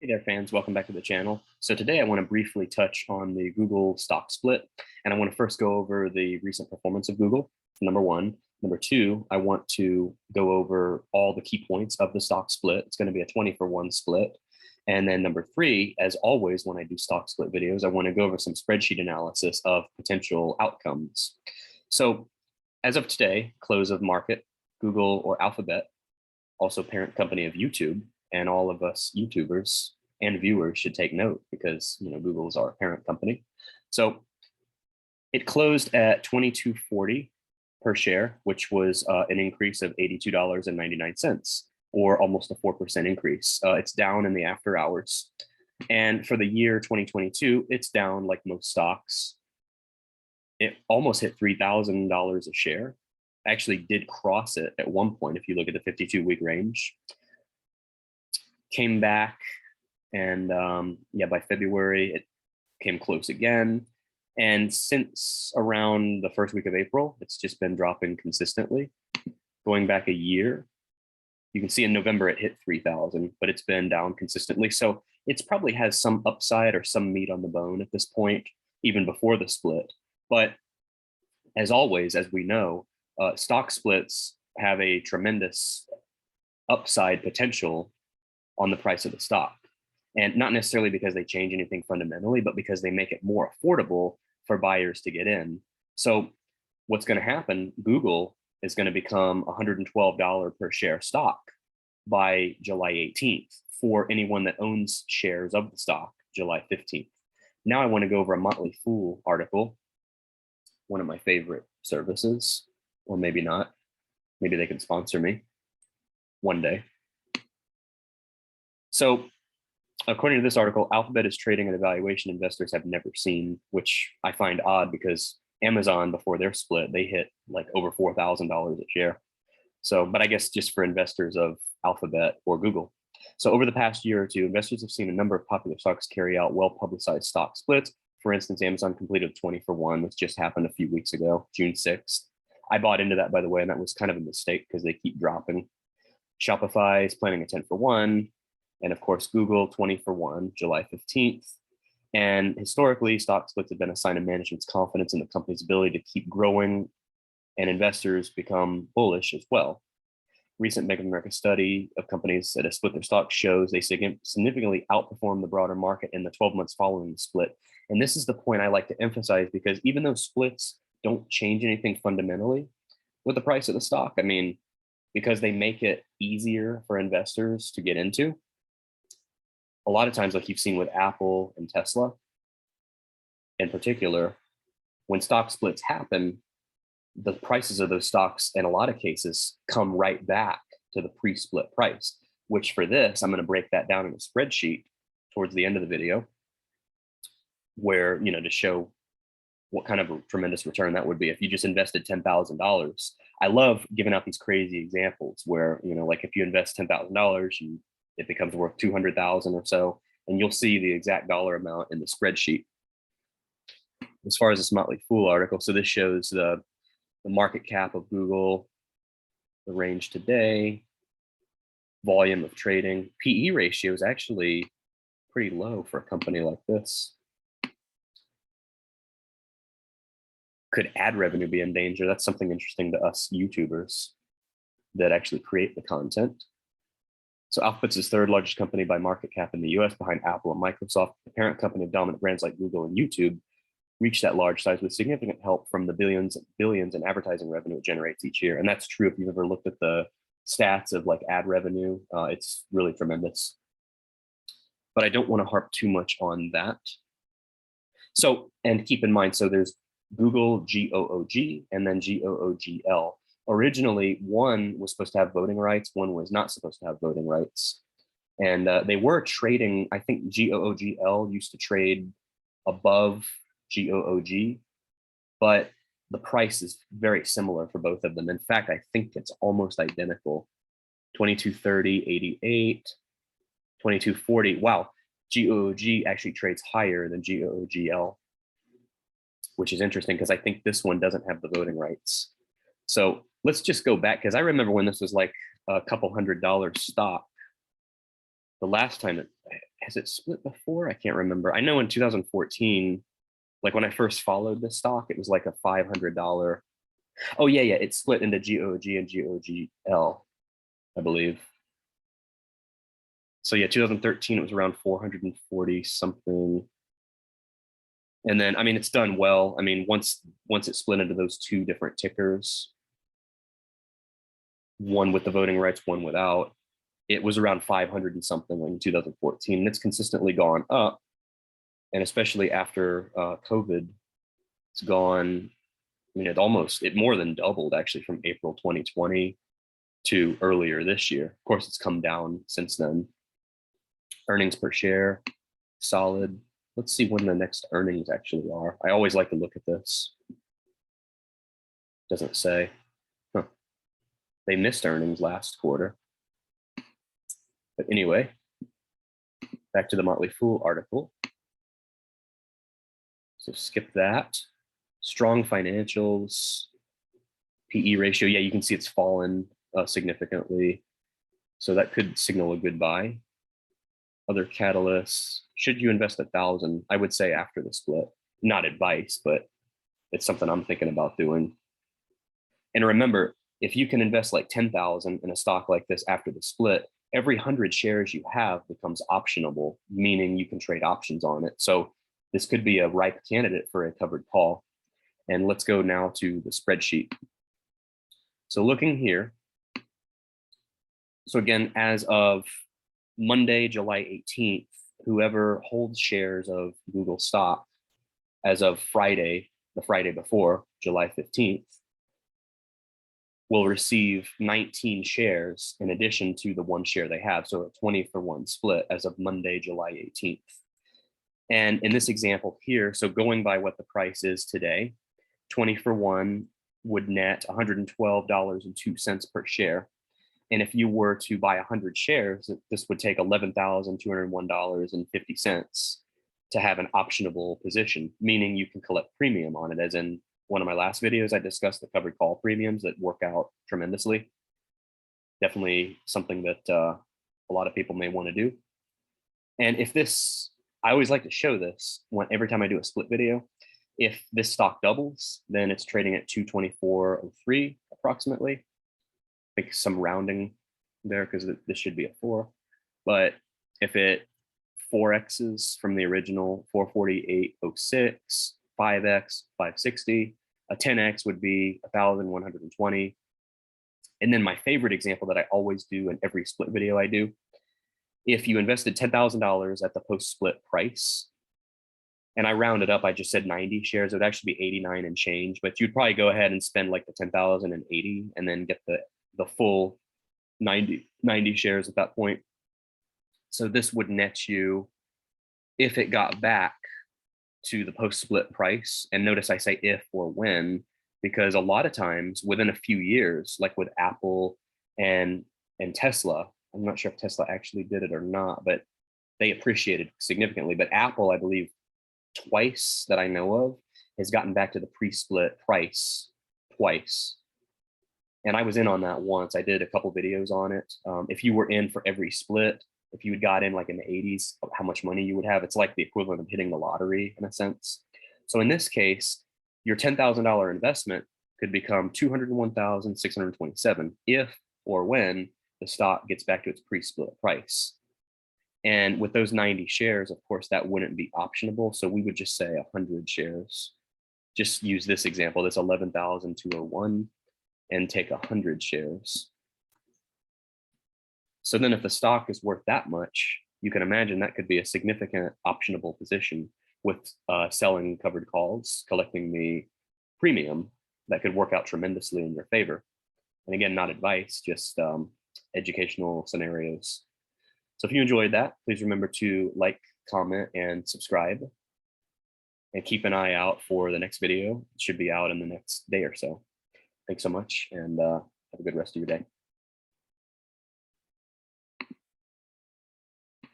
Hey there, fans. Welcome back to the channel. So today I want to briefly touch on the Google stock split. And I want to first go over the recent performance of Google, number one. Number two, I want to go over all the key points of the stock split. It's going to be a 20-for-1 split. And then number three, as always, when I do stock split videos, I want to go over some spreadsheet analysis of potential outcomes. So as of today, close of market, Google or Alphabet, also parent company of YouTube, and all of us YouTubers and viewers should take note because Google is our parent company. So it closed at $22.40 per share, which was an increase of $82.99, or almost a 4% increase. It's down in the after hours. And for the year 2022, it's down like most stocks. It almost hit $3,000 a share. Actually did cross it at one point if you look at the 52-week range. Came back, and by February it came close again, and since around the first week of April it's just been dropping consistently. Going back a year, you can see in November it hit 3,000, but it's been down consistently, so it's probably has some upside or some meat on the bone at this point, even before the split. But as always, as we know, stock splits have a tremendous upside potential on the price of the stock. And not necessarily because they change anything fundamentally, but because they make it more affordable for buyers to get in. So what's going to happen, Google is going to become $112 per share stock by July 18th for anyone that owns shares of the stock, July 15th. Now I want to go over a Motley Fool article, one of my favorite services, or maybe not. Maybe they can sponsor me one day. So according to this article, Alphabet is trading at a valuation investors have never seen, which I find odd because Amazon, before their split, they hit like over $4,000 a share. So, but I guess just for investors of Alphabet or Google. So over the past year or two, investors have seen a number of popular stocks carry out well-publicized stock splits. For instance, Amazon completed a 20-for-1, which just happened a few weeks ago, June 6th. I bought into that, by the way, and that was kind of a mistake because they keep dropping. Shopify is planning a 10-for-1. And of course, Google 20-for-1, July 15th. And historically, stock splits have been a sign of management's confidence in the company's ability to keep growing, and investors become bullish as well. Recent Bank of America study of companies that have split their stock shows they significantly outperform the broader market in the 12 months following the split. And this is the point I like to emphasize, because even though splits don't change anything fundamentally with the price of the stock, I mean, because they make it easier for investors to get into, a lot of times, like you've seen with Apple and Tesla in particular, when stock splits happen, the prices of those stocks in a lot of cases come right back to the pre-split price, which for this, I'm going to break that down in a spreadsheet towards the end of the video, where, to show what kind of a tremendous return that would be if you just invested $10,000. I love giving out these crazy examples where, like if you invest $10,000, it becomes worth 200,000 or so, and you'll see the exact dollar amount in the spreadsheet. As far as this Motley Fool article, so this shows the market cap of Google, the range today, volume of trading. PE ratio is actually pretty low for a company like this. Could ad revenue be in danger? That's something interesting to us YouTubers that actually create the content. So Alphabet's the third largest company by market cap in the US, behind Apple and Microsoft. The parent company of dominant brands like Google and YouTube reached that large size with significant help from the billions in advertising revenue it generates each year. And that's true if you've ever looked at the stats of like ad revenue. It's really tremendous. But I don't want to harp too much on that. So, and keep in mind, so there's Google, GOOG, and then GOOGL. Originally, one was supposed to have voting rights, one was not supposed to have voting rights. And they were trading, I think GOOGL used to trade above GOOG, but the price is very similar for both of them. In fact, I think it's almost identical. 22.30, 88, 22.40. Wow, GOOG actually trades higher than GOOGL, which is interesting because I think this one doesn't have the voting rights. So let's just go back, because I remember when this was like a couple $100 stock. The last time it has it split before? I can't remember. I know in 2014, like when I first followed this stock, it was like a $500. Oh yeah, yeah, it split into GOG and GOGL, I believe. So yeah, 2013 it was around 440 something. And then I mean it's done well. I mean once it split into those two different tickers, one with the voting rights, one without, it was around 500 and something in 2014. And it's consistently gone up. And especially after COVID, it's gone, I mean, it more than doubled actually from April 2020 to earlier this year. Of course, it's come down since then. Earnings per share, solid. Let's see when the next earnings actually are. I always like to look at this. Doesn't say. Huh. They missed earnings last quarter. But anyway, back to the Motley Fool article. So skip that. Strong financials, PE ratio. Yeah, you can see it's fallen significantly. So that could signal a good buy. Other catalysts. Should you invest 1,000? I would say after the split. Not advice, but it's something I'm thinking about doing. And remember, if you can invest like 10,000 in a stock like this after the split, every 100 shares you have becomes optionable, meaning you can trade options on it. So this could be a ripe candidate for a covered call. And let's go now to the spreadsheet. So looking here, so again, as of Monday, July 18th, whoever holds shares of Google stock as of Friday, the Friday before, July 15th, will receive 19 shares in addition to the one share they have. So a 20-for-1 split as of Monday, July 18th. And in this example here, so going by what the price is today, 20-for-1 would net $112.02 per share. And if you were to buy 100 shares, this would take $11,201.50 to have an optionable position, meaning you can collect premium on it. As in one of my last videos, I discussed the covered call premiums that work out tremendously. Definitely something that a lot of people may want to do. And if this, I always like to show this every time I do a split video. If this stock doubles, then it's trading at 224.03 approximately. I think some rounding there because this should be a 4. But if it 4x's from the original 448.06, 5x 560, a 10x would be 1,120. And then my favorite example that I always do in every split video I do, if you invested $10,000 at the post-split price, and I rounded up, I just said 90 shares, it would actually be 89 and change, but you'd probably go ahead and spend like the 10,080 and then get the full 90 shares at that point. So this would net you, if it got back to the post-split price, and notice I say if or when, because a lot of times within a few years, like with Apple and Tesla, I'm not sure if Tesla actually did it or not, but they appreciated significantly. But Apple, I believe, twice that I know of, has gotten back to the pre-split price twice. And I was in on that once. I did a couple videos on it. If you were in for every split, if you had got in like in the 80s, how much money you would have, it's like the equivalent of hitting the lottery in a sense. So in this case, your $10,000 investment could become $201,627 if or when the stock gets back to its pre-split price. And with those 90 shares, of course, that wouldn't be optionable. So we would just say 100 shares. Just use this example, this 11,201, and take 100 shares. So then if the stock is worth that much, you can imagine that could be a significant optionable position with selling covered calls, collecting the premium that could work out tremendously in your favor. And again, not advice, just educational scenarios. So if you enjoyed that, please remember to like, comment, and subscribe. And keep an eye out for the next video. It should be out in the next day or so. Thanks so much, and have a good rest of your day.